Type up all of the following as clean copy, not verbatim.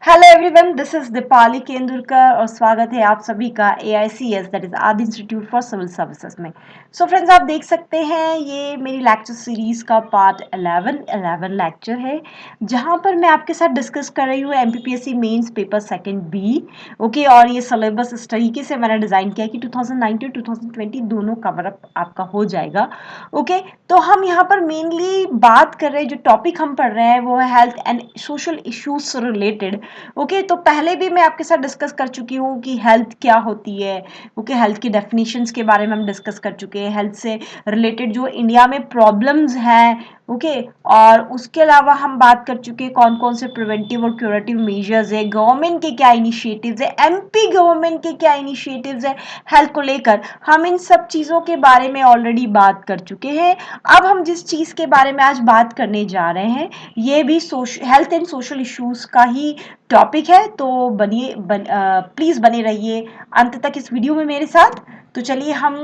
Hello everyone, this is Deepali Kendurkar और स्वागत है आप सभी का AICS that is Aadi institute for civil services में। सो फ्रेंड्स, आप देख सकते हैं ये मेरी लेक्चर सीरीज का पार्ट 11 लेक्चर है जहां पर मैं आपके साथ डिस्कस कर रही हूँ MPPSC mains paper second B. Okay, और ये सिलेबस इस तरीके से मैंने डिजाइन किया कि 2019 2020 दोनों कवर अप आपका हो जाएगा। ओके, तो हम यहाँ पर मेनली बात कर रहे हैं, जो टॉपिक हम पढ़ रहे हैं वो है हेल्थ एंड सोशल इश्यूज से रिलेटेड। ओके, तो पहले भी मैं आपके साथ डिस्कस कर चुकी हूँ कि हेल्थ क्या होती है। ओके, हेल्थ की डेफिनेशंस के बारे में हम डिस्कस कर चुके हैं, हेल्थ से रिलेटेड जो इंडिया में प्रॉब्लम्स हैं। ओके, और उसके अलावा हम बात कर चुके हैं कौन कौन से प्रिवेंटिव और क्यूरेटिव मेजर्स है, गवर्नमेंट के क्या इनिशिएटिव्स है, MP गवर्नमेंट के क्या इनिशिएटिव्स है हेल्थ को लेकर। हम इन सब चीज़ों के बारे में ऑलरेडी बात कर चुके हैं। अब हम जिस चीज़ के बारे में आज बात करने जा रहे हैं ये भी हेल्थ एंड सोशल इश्यूज का ही टॉपिक है, तो प्लीज़ बने रहिए अंत तक इस वीडियो में मेरे साथ। तो चलिए हम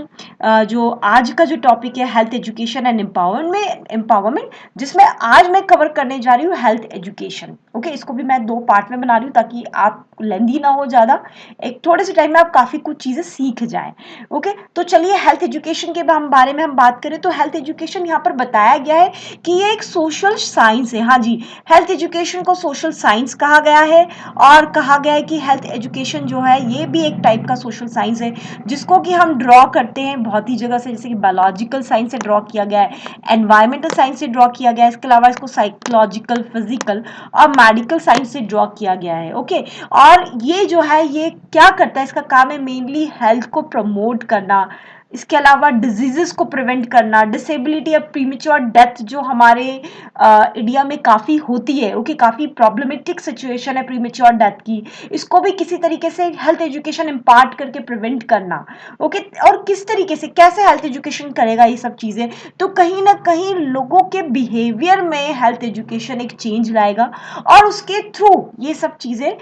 जो आज का जो टॉपिक है हेल्थ एजुकेशन एंड एम्पावरमेंट, जिसमें आज मैं कवर करने जा रही हूँ हेल्थ एजुकेशन। ओके, इसको भी मैं दो पार्ट में बना रही हूँ ताकि आप लेंदी ना हो ज़्यादा, एक थोड़े से टाइम में आप काफ़ी कुछ चीज़ें सीख जाएं। ओके, तो चलिए हेल्थ एजुकेशन के बारे में हम बात करें तो हेल्थ एजुकेशन यहाँ पर बताया गया है कि ये एक सोशल साइंस है। हाँ जी, हेल्थ एजुकेशन को सोशल साइंस कहा गया है और कहा गया है कि हेल्थ एजुकेशन जो है ये भी एक टाइप का सोशल साइंस है जिसको कि हम ड्रॉ करते हैं बहुत ही जगह से, जैसे कि बायोलॉजिकल साइंस से ड्रॉ किया गया है, एनवायरमेंटल साइंस से ड्रॉ किया गया है, इसके अलावा इसको साइकोलॉजिकल, फिजिकल और मेडिकल साइंस से ड्रॉ किया गया है। ओके, और ये जो है ये क्या करता है, इसका काम है मेनली हेल्थ को प्रमोट करना, इसके अलावा डिजीजेस को प्रिवेंट करना, डिसेबिलिटी या प्रीमेच्योर डेथ जो हमारे इंडिया में काफ़ी होती है। ओके, काफ़ी प्रॉब्लमेटिक सिचुएशन है प्रीमेच्योर डेथ की, इसको भी किसी तरीके से हेल्थ एजुकेशन इम्पार्ट करके प्रिवेंट करना। ओके, और किस तरीके से कैसे हेल्थ एजुकेशन करेगा ये सब चीज़ें, तो कहीं ना कहीं लोगों के बिहेवियर में हेल्थ एजुकेशन एक चेंज लाएगा और उसके थ्रू ये सब चीज़ें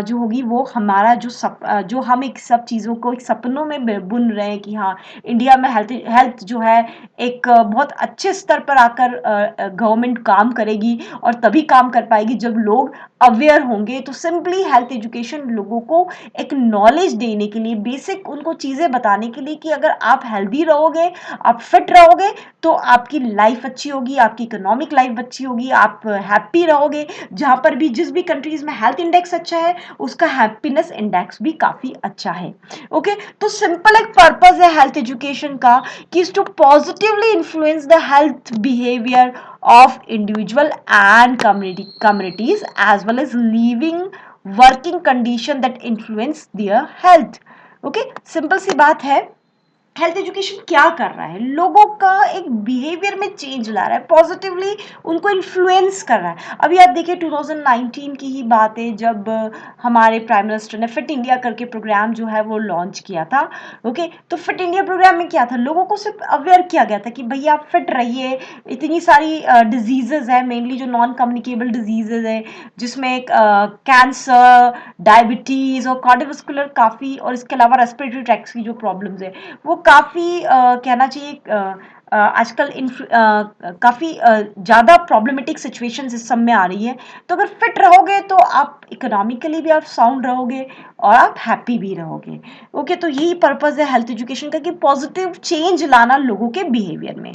जो होगी वो हमारा जो हम एक सब चीज़ों को एक सपनों में बुन रहे हैं कि हाँ इंडिया में हेल्थ जो है एक बहुत अच्छे स्तर पर आकर गवर्नमेंट काम करेगी और तभी काम कर पाएगी जब लोग अवेयर होंगे। तो सिंपली हेल्थ एजुकेशन लोगों को एक नॉलेज देने के लिए, बेसिक उनको चीज़ें बताने के लिए कि अगर आप हेल्दी रहोगे, आप फिट रहोगे तो आपकी लाइफ अच्छी होगी, आपकी इकोनॉमिक लाइफ अच्छी होगी, आप हैप्पी रहोगे। जहाँ पर भी जिस भी कंट्रीज में हेल्थ इंडेक्स अच्छा है उसका हैप्पीनेस इंडेक्स भी काफ़ी अच्छा है। ओके, तो सिंपल एक पर्पज है हेल्थ एजुकेशन का कि is to positively influence the health behaviour of individual and communities as well as living working condition that influence their health. Okay, simple सी बात है, हेल्थ एजुकेशन क्या कर रहा है, लोगों का एक बिहेवियर में चेंज ला रहा है, पॉजिटिवली उनको इन्फ्लुएंस कर रहा है। अभी आप देखिए 2019 की ही बात है जब हमारे प्राइम मिनिस्टर ने फिट इंडिया करके प्रोग्राम जो है वो लॉन्च किया था। ओके, तो फिट इंडिया प्रोग्राम में क्या था, लोगों को सिर्फ अवेयर किया गया था कि भैया आप फिट रहिए। इतनी सारी डिजीजेज है, मेनली जो नॉन कम्युनिकेबल डिजीजेज है जिसमें कैंसर, डायबिटीज और कार्डियोवास्कुलर काफ़ी, और इसके अलावा रेस्पिरेटरी ट्रैक्ट की जो प्रॉब्लम्स है वो काफ़ी कहना चाहिए आजकल काफ़ी ज़्यादा प्रॉब्लमेटिक सिचुएशंस इस सब में आ रही है। तो अगर फिट रहोगे तो आप इकोनॉमिकली भी आप साउंड रहोगे और आप हैप्पी भी रहोगे। ओके, तो यही पर्पज़ है हेल्थ एजुकेशन का कि पॉजिटिव चेंज लाना लोगों के बिहेवियर में।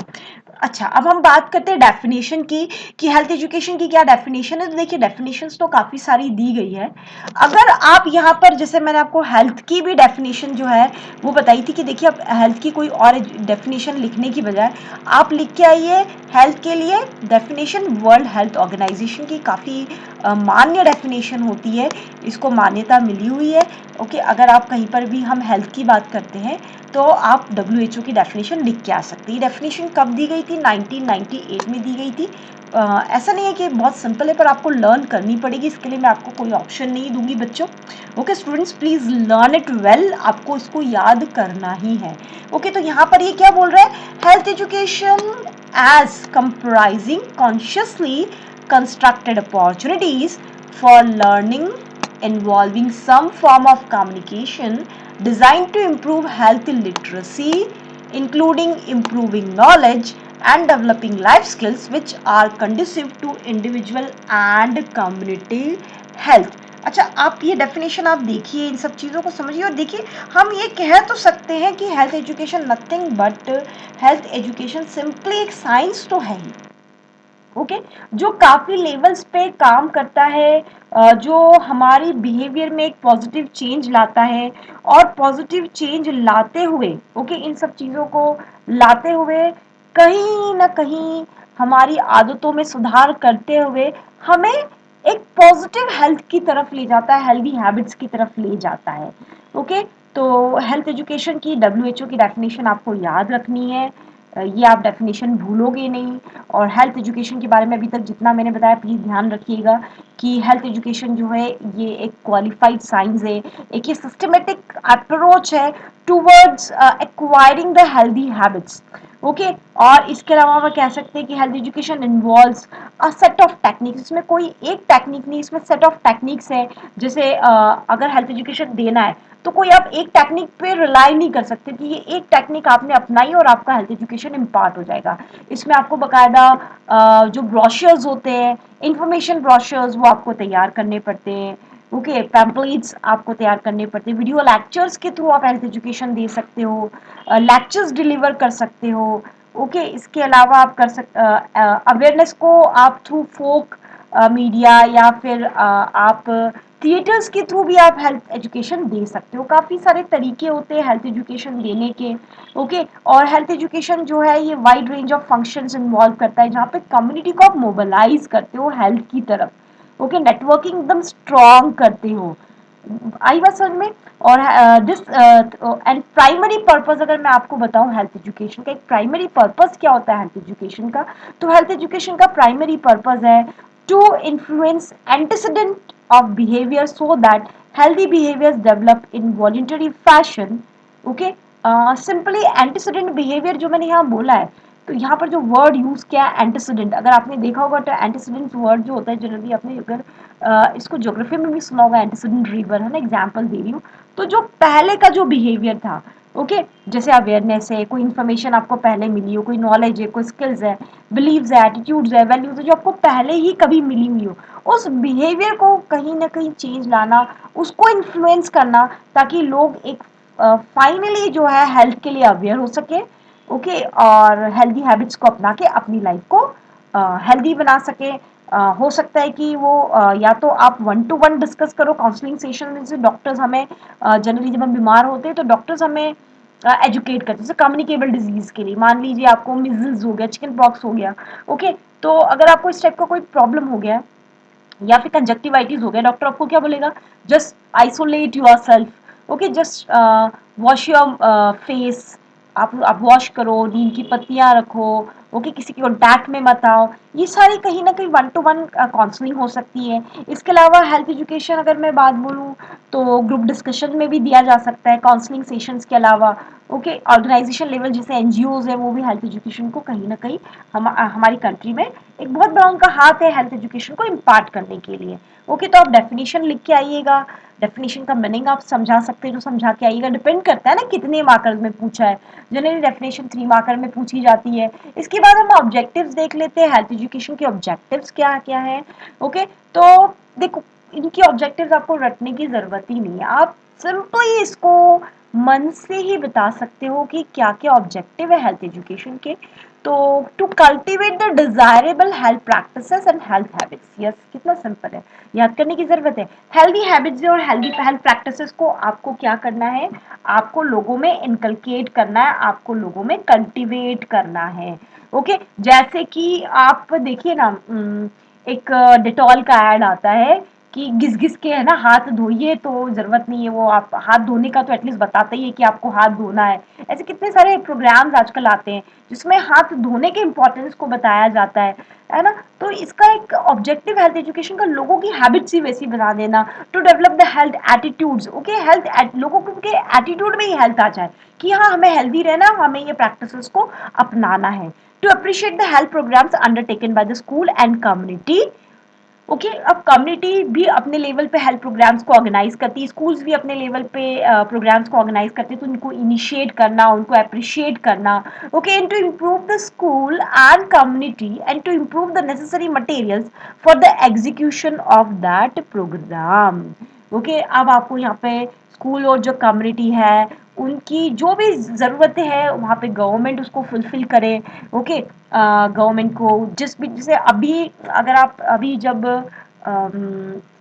अच्छा, अब हम बात करते हैं डेफिनेशन की कि हेल्थ एजुकेशन की क्या डेफिनेशन है। तो देखिए डेफिनेशंस तो काफ़ी सारी दी गई है। अगर आप यहाँ पर, जैसे मैंने आपको हेल्थ की भी डेफिनेशन जो है वो बताई थी कि देखिए आप हेल्थ की कोई और डेफिनेशन लिखने की बजाय आप लिख के आइए हेल्थ के लिए डेफिनेशन वर्ल्ड हेल्थ ऑर्गेनाइजेशन की काफ़ी मान्य डेफिनेशन होती है, इसको मान्यता मिली हुई है। ओके, अगर आप कहीं पर भी हम हेल्थ की बात करते हैं तो आप WHO की डेफिनेशन लिख के आ सकते हैं। डेफिनेशन कब दी गई थी, 1998 में दी गई थी। ऐसा नहीं है कि बहुत सिंपल है पर आपको लर्न करनी पड़ेगी, इसके लिए मैं आपको कोई ऑप्शन नहीं दूंगी बच्चों। Okay students, please learn it well, आपको इसको याद करना ही है। ओके, तो यहाँ पर ये क्या बोल रहा है, health education as comprising consciously constructed opportunities for learning involving some form of communication designed to improve health literacy, including improving knowledge and developing life skills which are conducive to individual and community health. अच्छा, आप ये definition आप देखिए, इन सब चीज़ों को समझिए और देखिए, हम ये कह तो सकते हैं कि health education nothing but health education simply एक साइंस तो है ही, ओके, जो काफ़ी लेवल्स पे काम करता है, जो हमारी बिहेवियर में एक पॉजिटिव चेंज लाता है, और पॉजिटिव चेंज लाते हुए, ओके, इन सब चीज़ों को लाते हुए कहीं ना कहीं हमारी आदतों में सुधार करते हुए हमें एक पॉजिटिव हेल्थ की तरफ ले जाता है, हेल्दी हैबिट्स की तरफ ले जाता है, ओके। तो हेल्थ एजुकेशन की डब्ल्यूएचओ की डेफिनेशन आपको याद रखनी है, ये आप डेफिनेशन भूलोगे नहीं। और हेल्थ एजुकेशन के बारे में अभी तक जितना मैंने बताया, प्लीज़ ध्यान रखिएगा कि हेल्थ एजुकेशन जो है ये एक क्वालिफाइड साइंस है, एक ये सिस्टमेटिक अप्रोच है towards acquiring the healthy habits, okay. और इसके अलावा मैं कह सकते हैं कि health education involves a set of techniques, इसमें कोई एक टेक्निक नहीं, इसमें सेट ऑफ टेक्निक्स है। जैसे अगर हेल्थ एजुकेशन देना है तो कोई आप एक टेक्निक पे रिलाई नहीं कर सकते कि ये एक टेक्निक आपने अपनाई और आपका हेल्थ एजुकेशन इम्पार्ट हो जाएगा। इसमें आपको बकायदा जो ब्रोशर्स होते हैं, इंफॉर्मेशन ब्रोशर्स, वो आपको तैयार करने पड़ते हैं, ओके, पैम्पलेट्स आपको तैयार करने पड़ते हैं, वीडियो लेक्चर्स के थ्रू आप हेल्थ एजुकेशन दे सकते हो, लेक्चर्स डिलीवर कर सकते हो, ओके। इसके अलावा आप कर सकते अवेयरनेस को आप थ्रू फोक मीडिया या फिर आप थिएटर्स के थ्रू भी आप हेल्थ एजुकेशन दे सकते हो। काफ़ी सारे तरीके होते हैं हेल्थ एजुकेशन देने के, ओके। और हेल्थ एजुकेशन जो है ये wide range of functions involve करता है, जहाँ पे कम्युनिटी को आप मोबिलाइज करते हो हेल्थ की तरफ, ओके, नेटवर्किंग एकदम स्ट्रॉन्ग करते हो। आई बात समझ में? और दिस एंड प्राइमरी पर्पस, अगर मैं आपको बताऊं हेल्थ एजुकेशन का एक प्राइमरी पर्पस क्या होता है हेल्थ एजुकेशन का, तो हेल्थ एजुकेशन का प्राइमरी पर्पस है to influence antecedent of behavior so that healthy behaviors develop in voluntary fashion, okay. Simply antecedent behaviour जो मैंने यहाँ बोला है, तो यहाँ पर जो वर्ड यूज किया है एंटीसीडेंट, अगर आपने देखा होगा तो एंटीसीडेंट वर्ड जो होता है जनरली, आपने अगर इसको ज्योग्राफी में भी सुना होगा, एंटीसीडेंट रिवर है ना, एग्जाम्पल दे रही हूँ। तो जो पहले का जो बिहेवियर था, ओके, जैसे अवेयरनेस है, कोई इन्फॉर्मेशन आपको पहले मिली हो, कोई नॉलेज है, कोई स्किल्स है, बिलीव्स है, एटीट्यूड्स है, वैल्यूज है, जो आपको पहले ही कभी मिली हुई हो, उस बिहेवियर को कहीं ना कहीं चेंज लाना, उसको इन्फ्लुएंस करना, ताकि लोग एक फाइनली जो है हेल्थ के लिए अवेयर हो सके, ओके, और हेल्दी हैबिट्स को अपना के अपनी लाइफ को हेल्दी बना सके। हो सकता है कि वो या तो आप वन टू वन डिस्कस करो काउंसलिंग सेशन में, जैसे डॉक्टर्स हमें जनरली जब हम बीमार होते हैं तो डॉक्टर्स हमें एजुकेट करते हैं, जैसे कम्युनिकेबल डिजीज के लिए, मान लीजिए आपको मिजल्स हो गया, चिकन पॉक्स हो गया, ओके, तो अगर आपको इस टाइप का कोई प्रॉब्लम हो गया या फिर कंजक्टिवाइटिस हो गया, डॉक्टर आपको क्या बोलेगा, just isolate your self, okay, just wash your face, आप वॉश करो, नीम की पत्तियां रखो, ओके, किसी के कॉन्टैक्ट में मत आओ। ये सारी कहीं ना कहीं वन टू वन काउंसलिंग हो सकती है। इसके अलावा हेल्थ एजुकेशन अगर मैं बात बोलूँ तो ग्रुप डिस्कशन में भी दिया जा सकता है काउंसलिंग सेशंस के अलावा, ओके। ऑर्गेनाइजेशन लेवल जैसे एनजीओज है, वो भी हेल्थ एजुकेशन को कहीं ना कहीं हमारी कंट्री में एक बहुत बड़ा उनका हाथ है हेल्थ एजुकेशन को इम्पार्ट करने के लिए, ओके। तो आप डेफिनेशन लिख के आइएगा, डेफिनेशन का मीनिंग आप समझा सकते हैं, जो समझा के आइएगा, डिपेंड करता है ना कितने मार्कर में पूछा है। जनरली डेफिनेशन 3 मार्कर में पूछी जाती है। इसके बाद हम ऑब्जेक्टिव्स देख लेते हैं, हेल्थ एजुकेशन के ऑब्जेक्टिव्स क्या क्या है, ओके। तो देखो, इनकी ऑब्जेक्टिव्स आपको रटने की जरूरत ही नहीं है, आप सिंपली इसको मन से ही बता सकते हो कि क्या क्या ऑब्जेक्टिव है हेल्थ एजुकेशन के। तो to cultivate the desirable health practices and health habits, yes, कितना सिंपल है, याद करने की जरूरत है। हेल्दी हैबिट्स और हेल्दी हेल्थ प्रैक्टिसेस को आपको क्या करना है, आपको लोगों में इनकलकेट करना है, आपको लोगों में कल्टिवेट करना है, ओके। जैसे कि आप देखिए ना, एक डिटॉल का ऐड आता है कि घिस घिस के है ना हाथ धोइए, तो जरूरत नहीं है, वो आप हाथ धोने का तो एटलीस्ट बताता ही है कि आपको हाथ धोना है। ऐसे कितने सारे प्रोग्राम्स आजकल आते हैं जिसमें हाथ धोने के इंपॉर्टेंस को बताया जाता है ना। तो इसका एक ऑब्जेक्टिव हेल्थ एजुकेशन का लोगों की हैबिट्स ही वैसी बना देना, to develop the health attitudes, okay, health लोगों के एटीट्यूड में ही हेल्थ आ जाए कि हाँ हमें हेल्दी रहना, हमें ये प्रैक्टिसेस को अपनाना है। To appreciate the health programmes undertaken by the school and community, okay अब कम्युनिटी भी अपने लेवल पे हेल्थ प्रोग्राम्स को ऑर्गेनाइज करती है, स्कूल्स भी अपने लेवल पे प्रोग्राम्स को ऑर्गेनाइज करते हैं, तो उनको इनिशिएट करना, उनको अप्रिशिएट करना, okay and to improve the school and community and to improve the necessary materials for the execution of that programme. Okay अब आपको यहाँ पे स्कूल और जो कम्युनिटी है उनकी जो भी ज़रूरतें हैं वहाँ पे गवर्नमेंट उसको फुलफिल करे। ओके गवर्नमेंट को जिस भी जैसे अभी अगर आप अभी जब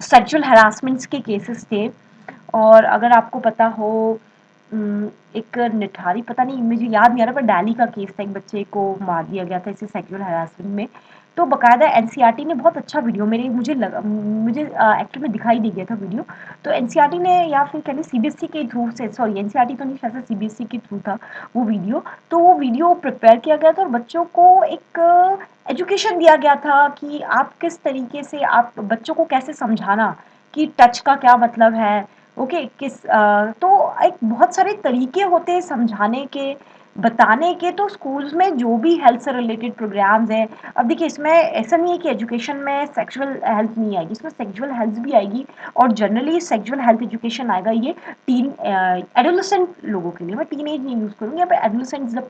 सेक्सुअल हरासमेंट्स के केसेस थे और अगर आपको पता हो एक निठारी पता नहीं मुझे याद नहीं आ रहा पर दिल्ली का केस था, एक बच्चे को मार दिया गया था इसे सेक्सुअल हरासमेंट में। तो बकायदा एनसीईआरटी ने बहुत अच्छा वीडियो मेरे मुझे लगा मुझे एक्चुअली में दिखाई दे गया था वीडियो। तो एनसीईआरटी ने या फिर कहते सीबीएसई के थ्रू से सॉरी एनसीईआरटी तो नहीं शायद सीबीएसई के थ्रू था वो वीडियो। तो वो वीडियो प्रिपेयर किया गया था और बच्चों को एक एजुकेशन दिया गया था कि आप किस तरीके से आप बच्चों को कैसे समझाना कि टच का क्या मतलब है। ओके तो एक बहुत सारे तरीके होते हैं समझाने के बताने के। तो स्कूल्स में जो भी हेल्थ से रिलेटेड प्रोग्राम्स हैं, अब देखिए इसमें ऐसा नहीं है कि एजुकेशन में सेक्सुअल हेल्थ नहीं आएगी, इसमें सेक्सुअल हेल्थ भी आएगी और जनरली सेक्सुअल हेल्थ एजुकेशन आएगा ये टीन एडोलसेंट लोगों के लिए। मैं टीन एज नहीं यूज करूंगी यहाँ पे, adolescent is the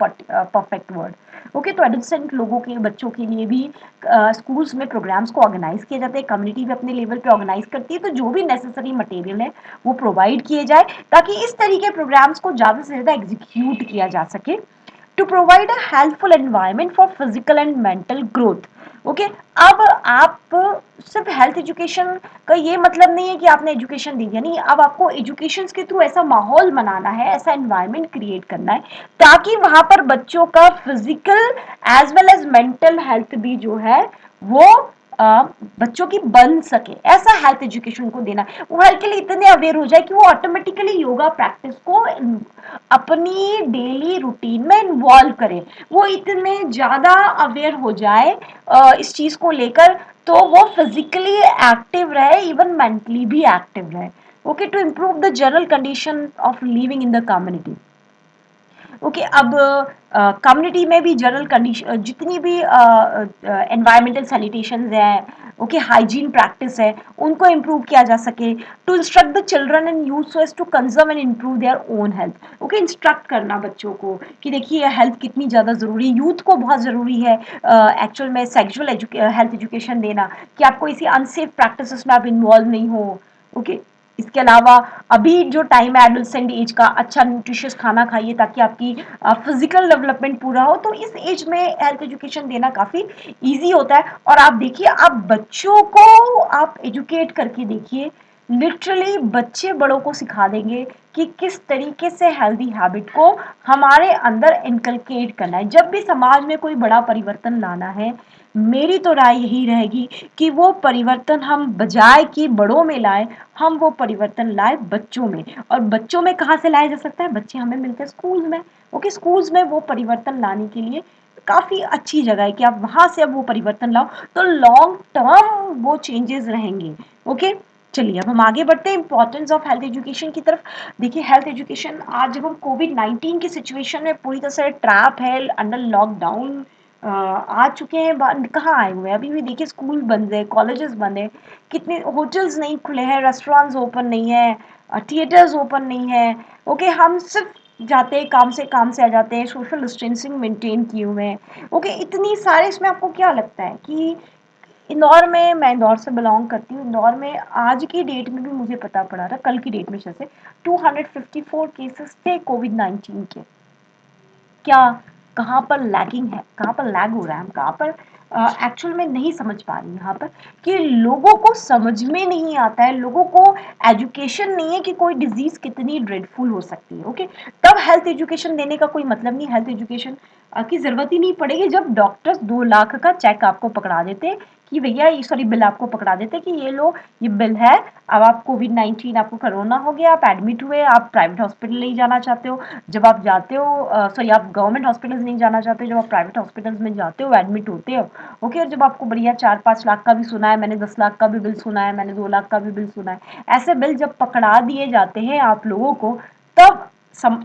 perfect word. Okay तो एडोलसेंट लोगों के बच्चों के लिए भी स्कूल्स में प्रोग्राम्स को ऑर्गेनाइज किए जाते हैं, कम्युनिटी भी अपने लेवल पे ऑर्गेनाइज करती है। तो जो भी नेसेसरी मटेरियल है वो प्रोवाइड किए जाए ताकि इस तरीके प्रोग्राम्स को ज़्यादा से ज़्यादा एग्जीक्यूट किया जा सके to provide a helpful environment for physical and mental growth. Okay अब आप सिर्फ हेल्थ एजुकेशन का ये मतलब नहीं है कि आपने एजुकेशन दी है, नहीं अब आपको एजुकेशन के थ्रू ऐसा माहौल बनाना है, ऐसा एनवायरनमेंट क्रिएट करना है ताकि वहां पर बच्चों का physical as well as mental health भी जो है वो अ, बच्चों की बन सके। ऐसा हेल्थ एजुकेशन को देना, वो हेल्थ के लिए इतने अवेयर हो जाए कि वो ऑटोमेटिकली योगा प्रैक्टिस को अपनी डेली रूटीन में इन्वॉल्व करें। वो इतने ज़्यादा अवेयर हो जाए इस चीज़ को लेकर तो वो फिजिकली एक्टिव रहे, इवन मेंटली भी एक्टिव रहे। Okay to improve the general condition of living in the community. Okay अब कम्युनिटी में भी जनरल कंडीशन जितनी भी एनवायरमेंटल सैनिटेशन है, ओके हाइजीन प्रैक्टिस है, उनको इम्प्रूव किया जा सके to instruct the children and youth so as to conserve and improve their own health. Okay instruct करना बच्चों को कि देखिए हेल्थ कितनी ज़्यादा ज़रूरी है, यूथ को बहुत ज़रूरी है एक्चुअल में सेक्सुअल हेल्थ एजुकेशन देना कि आपको इसी अनसेफ प्रैक्टिसेस में आप इन्वॉल्व नहीं हो। ओके इसके अलावा अभी जो टाइम है एडोलसेंट एज का, अच्छा न्यूट्रिशियस खाना खाइए ताकि आपकी फिजिकल डेवलपमेंट पूरा हो। तो इस एज में हेल्थ एजुकेशन देना काफ़ी इजी होता है। और आप देखिए आप बच्चों को आप एजुकेट करके देखिए, लिटरली बच्चे बड़ों को सिखा देंगे कि किस तरीके से हेल्दी हैबिट को हमारे अंदर इनकलकेट करना है। जब भी समाज में कोई बड़ा परिवर्तन लाना है, मेरी तो राय यही रहेगी कि वो परिवर्तन हम बजाय कि बड़ों में लाए, हम वो परिवर्तन लाए बच्चों में। और बच्चों में कहाँ से लाया जा सकता है? बच्चे हमें मिलते हैं स्कूल में। ओके स्कूल्स में वो परिवर्तन लाने के लिए काफ़ी अच्छी जगह है कि आप वहाँ से अब वो परिवर्तन लाओ तो लॉन्ग टर्म वो चेंजेस रहेंगे। ओके चलिए अब हम आगे बढ़ते हैं इंपॉर्टेंस ऑफ हेल्थ एजुकेशन की तरफ। देखिए हेल्थ एजुकेशन आज जब हम कोविड-19 की सिचुएशन में पूरी तरह से ट्रैप है अंडर लॉकडाउन आ चुके हैं, कहाँ आए हुए हैं? अभी भी देखिए स्कूल बंद है, कॉलेजेस बंद है, कितने होटल्स नहीं खुले हैं, रेस्टोरेंट्स ओपन नहीं है, थिएटर्स ओपन नहीं है। ओके हम सिर्फ जाते हैं काम से आ जाते हैं, सोशल डिस्टेंसिंग मेंटेन किए हुए हैं। ओके इतनी सारे इसमें आपको क्या लगता है कि इंदौर में, मैं इंदौर से बिलोंग करती हूँ, इंदौर में आज की डेट में भी मुझे पता पड़ा था, कल की डेट में जैसे 254 केसेस थे कोविड-19 के। क्या कहाँ पर लैगिंग है, कहाँ पर लैग हो रहा है, हम कहाँ पर एक्चुअल में नहीं समझ पा रही यहाँ पर कि लोगों को समझ में नहीं आता है, लोगों को एजुकेशन नहीं है कि कोई डिजीज कितनी ड्रेडफुल हो सकती है। ओके तब हेल्थ एजुकेशन देने का कोई मतलब नहीं, हेल्थ एजुकेशन की जरूरत ही नहीं पड़ेगी जब डॉक्टर्स 2 लाख का चेक आपको पकड़ा देते कि भैया सॉरी बिल आपको पकड़ा देते कि ये लो ये बिल है, अब आप कोविड-19 आपको कोरोना हो गया, आप एडमिट हुए, आप प्राइवेट हॉस्पिटल नहीं जाना चाहते हो, जब आप जाते हो सॉरी आप गवर्नमेंट हॉस्पिटल्स नहीं जाना चाहते हो, जब आप प्राइवेट हॉस्पिटल्स में जाते हो एडमिट होते हो। ओके और जब आपको बढ़िया 4-5 लाख का भी सुना है, मैंने 10 लाख का भी बिल सुना है, मैंने 2 लाख का भी बिल सुना है, ऐसे बिल जब पकड़ा दिए जाते हैं आप लोगों को तब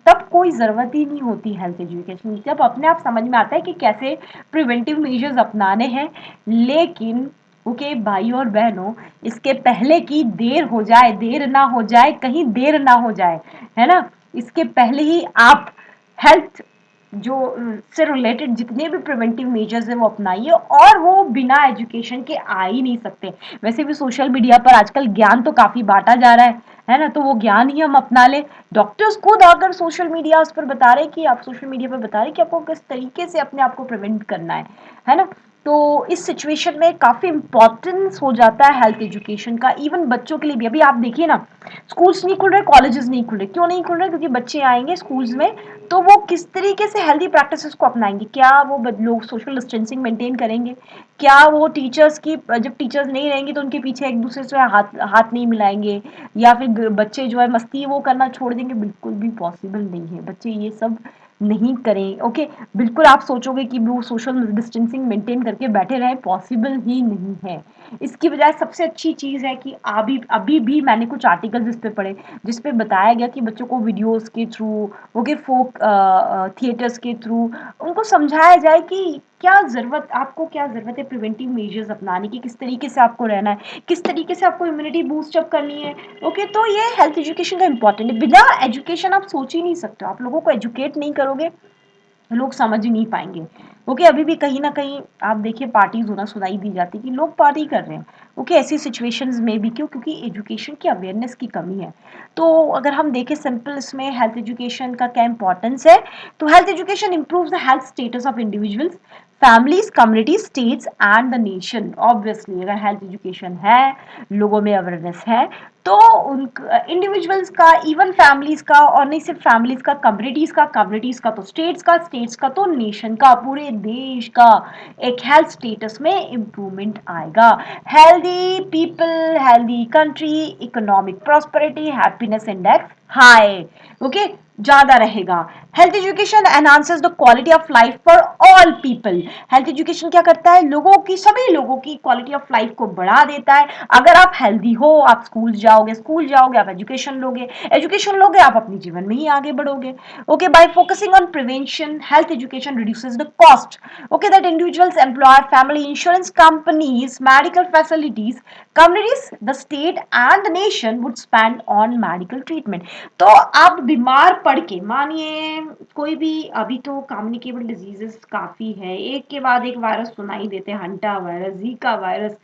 तब कोई ज़रूरत ही नहीं होती हेल्थ एजुकेशन की, जब अपने आप समझ में आता है कि कैसे प्रिवेंटिव मेजर्स अपनाने हैं। लेकिन ओके भाई और बहनों, इसके पहले कि देर हो जाए, देर ना हो जाए, कहीं देर ना हो जाए, है ना, इसके पहले ही आप हेल्थ जो से रिलेटेड जितने भी प्रिवेंटिव मेजर्स हैं वो अपनाइए, और वो बिना एजुकेशन के आ ही नहीं सकते। वैसे भी सोशल मीडिया पर आजकल ज्ञान तो काफी बांटा जा रहा है ना, तो वो ज्ञान ही हम अपना ले। डॉक्टर्स खुद आकर सोशल मीडिया उस पर बता रहे कि आप सोशल मीडिया पर बता रहे कि आपको किस तरीके से अपने आप को प्रिवेंट करना है ना। तो इस सिचुएशन में काफ़ी इम्पोर्टेंस हो जाता है हेल्थ एजुकेशन का, इवन बच्चों के लिए भी। अभी आप देखिए ना, स्कूल्स नहीं खुल रहे, कॉलेजेस नहीं खुल रहे, क्यों नहीं खुल रहे? क्योंकि बच्चे आएंगे स्कूल्स में, तो वो किस तरीके से हेल्दी प्रैक्टिसेस को अपनाएंगे? क्या वो लोग सोशल डिस्टेंसिंग मेंटेन करेंगे? क्या वो टीचर्स की, जब टीचर्स नहीं रहेंगे तो उनके पीछे एक दूसरे से हाथ हाथ नहीं मिलाएंगे, या फिर बच्चे जो है मस्ती वो करना छोड़ देंगे? बिल्कुल भी पॉसिबल नहीं है, बच्चे ये सब नहीं करें। ओके, बिल्कुल आप सोचोगे कि वो सोशल डिस्टेंसिंग मेंटेन करके बैठे रहें, पॉसिबल ही नहीं है। इसकी बजाय सबसे अच्छी चीज़ है कि अभी अभी भी मैंने कुछ आर्टिकल्स इस पे पढ़े, जिस पे बताया गया कि बच्चों को वीडियोस के थ्रू, ओके, फोक थिएटर्स के थ्रू उनको समझाया जाए कि क्या ज़रूरत, आपको क्या ज़रूरत है प्रिवेंटिव मेजर्स अपनाने की, किस तरीके से आपको रहना है, किस तरीके से आपको इम्यूनिटी बूस्ट अप करनी है। ओके, तो ये हेल्थ एजुकेशन का इम्पोर्टेंट है। बिना एजुकेशन आप सोच ही नहीं सकते, आप लोगों को एजुकेट नहीं करोगे, लोग समझ ही नहीं पाएंगे। ओके, अभी भी कहीं ना कहीं आप देखिए पार्टीज होना सुनाई दी जाती कि लोग पार्टी कर रहे हैं। ओके, ऐसी सिचुएशंस में भी क्यों? क्योंकि एजुकेशन की अवेयरनेस की कमी है। तो अगर हम देखें सिंपल इसमें हेल्थ एजुकेशन का क्या इंपॉर्टेंस है, तो health education improves the health status of individuals, families, communities, states and the nation. Obviously अगर हेल्थ एजुकेशन है, लोगों में अवेयरनेस है, तो उन इंडिविजुअल्स का, इवन फैमिलीज का, और नहीं सिर्फ फैमिलीज का, कम्युनिटीज का तो स्टेट्स का तो नेशन का, पूरे देश का एक हेल्थ स्टेटस में इंप्रूवमेंट आएगा। Healthy people, healthy country, economic prosperity, happiness index high, okay, ज्यादा रहेगा। Health education enhances the quality of life for all people. Health education क्या करता है? लोगों की, सभी लोगों की क्वालिटी ऑफ लाइफ को बढ़ा देता है। अगर आप हेल्दी हो, आप स्कूल जाओगे, आप एजुकेशन लोगे, आप अपने जीवन में ही आगे बढ़ोगे। Okay, bye focusing on prevention, health education reduces the cost, okay, that individuals, employer, family, insurance companies, medical facilities, communities, the state and the nation would spend on medical treatment। तो आप बीमार पड़ के, मानिए कोई भी, अभी तो कम्युनिकेबल डिजीजेस काफी है, एक के बाद एक वायरस सुनाई देते हैं, hanta virus, Zika virus,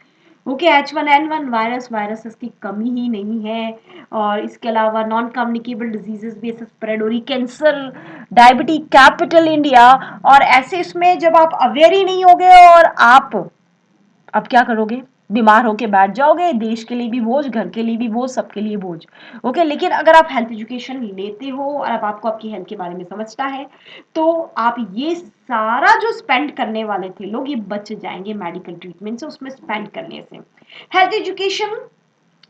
okay, H1N1 viruses की कमी ही नहीं है। और इसके अलावा नॉन कम्युनिकेबल डिजीजेस भी ऐसे स्प्रेड हो रही, कैंसर, डायबिटीज, कैपिटल इंडिया। और ऐसे इसमें जब आप अवेयर ही नहीं होगे, और आप अब क्या करोगे? बीमार होके बैठ जाओगे, देश के लिए भी बोझ, घर के लिए भी बोझ, सबके लिए बोझ। ओके, लेकिन अगर आप हेल्थ एजुकेशन लेते हो और अब आपको आपकी हेल्थ के बारे में समझता है, तो आप ये सारा जो स्पेंड करने वाले थे लोग, ये बच जाएंगे मेडिकल ट्रीटमेंट से, उसमें स्पेंड करने से। हेल्थ एजुकेशन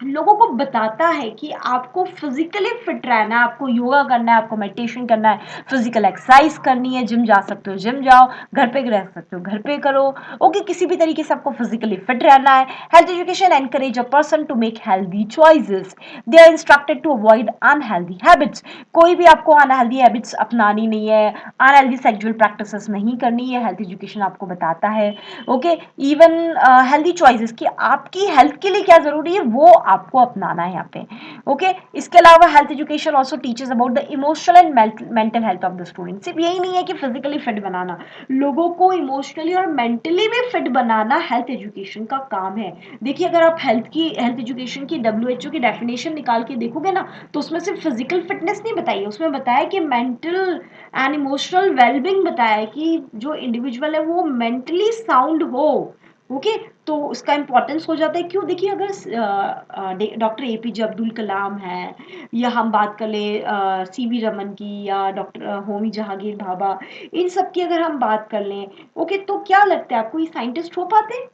लोगों को बताता है कि आपको फिजिकली फिट रहना है, आपको योगा करना है, आपको मेडिटेशन करना है, फिजिकल एक्सरसाइज करनी है, जिम जा सकते हो जिम जाओ, घर पे रह सकते हो घर पे करो। ओके, किसी भी तरीके से आपको फिजिकली फिट रहना है। Health education encourage a person to make healthy choices, they are instructed to avoid unhealthy habits. कोई भी आपको अनहेल्दी हैबिट्स अपनानी नहीं है, अनहेल्दी सेक्सुअल प्रैक्टिसेस नहीं करनी है, हेल्थ एजुकेशन आपको बताता है। ओके, इवन हेल्दी चॉइसेस कि आपकी हेल्थ के लिए क्या जरूरी है वो आपको अपनाना है यहाँ पे। ओके, इसके अलावा health education also teaches about the emotional and mental health of the student. सिर्फ यही नहीं है कि फिजिकली फिट बनाना, लोगों को इमोशनली और मेंटली भी फिट बनाना एजुकेशन एजुकेशन का काम है। देखिए, अगर आप हेल्थ एजुकेशन की WHO की डेफिनेशन निकाल के देखोगे ना, तो उसमें सिर्फ फिजिकल फिटनेस नहीं बताई है, उसमें बताया कि मेंटल एंड इमोशनल वेलबिंग बताया है, कि जो इंडिविजुअल है वो मेंटली साउंड हो। ओके, तो उसका इंपॉर्टेंस हो जाता है। क्यों? देखिए, अगर डॉक्टर APJ अब्दुल कलाम है, या हम बात कर ले CV रमन की, या डॉक्टर होमी जहांगीर भाभा, इन सब की अगर हम बात कर लें, ओके, तो क्या लगता है आपको, ये साइंटिस्ट हो पाते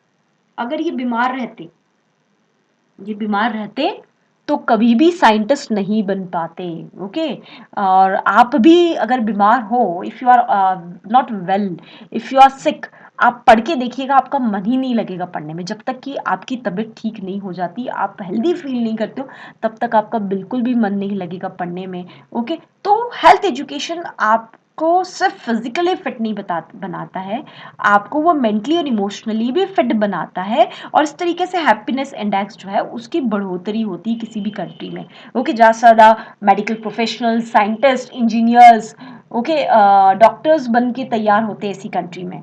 अगर ये बीमार रहते तो कभी भी साइंटिस्ट नहीं बन पाते। ओके, और आप भी अगर बीमार हो, if you are not well, if you are sick, आप पढ़ के देखिएगा, आपका मन ही नहीं लगेगा पढ़ने में। जब तक कि आपकी तबीयत ठीक नहीं हो जाती, आप हेल्दी फील नहीं करते हो, तब तक आपका बिल्कुल भी मन नहीं लगेगा पढ़ने में। ओके, तो हेल्थ एजुकेशन आप को सिर्फ फिजिकली फिट नहीं बनाता है, आपको वो मेंटली और इमोशनली भी फिट बनाता है, और इस तरीके से हैप्पीनेस इंडेक्स जो है उसकी बढ़ोतरी होती है किसी भी कंट्री में। ओके, ज़्यादा से ज़्यादा medical professionals, scientist, engineers, okay, doctors बन के तैयार होते हैं ऐसी कंट्री में।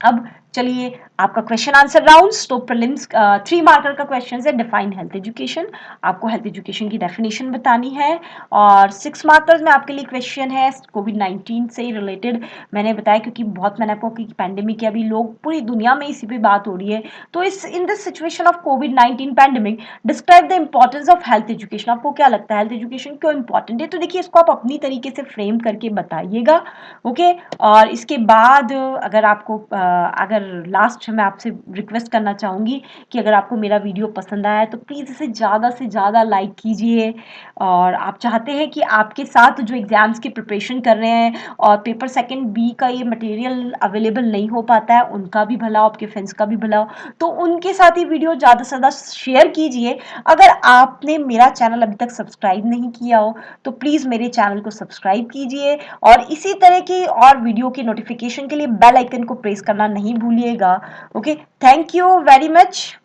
अब चलिए आपका क्वेश्चन आंसर राउंड्स। तो प्रीलिम्स 3 मार्कर का क्वेश्चन है, डिफाइन हेल्थ एजुकेशन। आपको हेल्थ एजुकेशन की डेफिनेशन बतानी है। और 6 मार्कर्स में आपके लिए क्वेश्चन है कोविड-19 से रिलेटेड। मैंने बताया क्योंकि बहुत, मैंने आपको कि पैंडेमिक है, अभी लोग पूरी दुनिया में इसी पे बात हो रही है। तो इस in this situation of covid pandemic, describe the importance of health education. आपको क्या लगता है हेल्थ एजुकेशन क्यों इंपॉर्टेंट है? तो देखिए, इसको आप अपनी तरीके से फ्रेम करके बताइएगा। ओके, और इसके बाद अगर आपको अगर लास्ट में आपसे रिक्वेस्ट करना चाहूँगी कि अगर आपको मेरा वीडियो पसंद आया है तो प्लीज़ इसे ज़्यादा से ज़्यादा लाइक कीजिए। और आप चाहते हैं कि आपके साथ जो एग्ज़ाम्स की प्रिपरेशन कर रहे हैं और पेपर सेकंड बी का ये मटेरियल अवेलेबल नहीं हो पाता है, उनका भी भला हो, आपके फ्रेंड्स का भी भला हो, तो उनके साथ ये वीडियो ज़्यादा से ज़्यादा शेयर कीजिए। अगर आपने मेरा चैनल अभी तक सब्सक्राइब नहीं किया हो तो प्लीज़ मेरे चैनल को सब्सक्राइब कीजिए, और इसी तरह की और वीडियो की नोटिफिकेशन के लिए बेल आइकन को प्रेस करना नहीं भूलिएगा। Okay, thank you very much.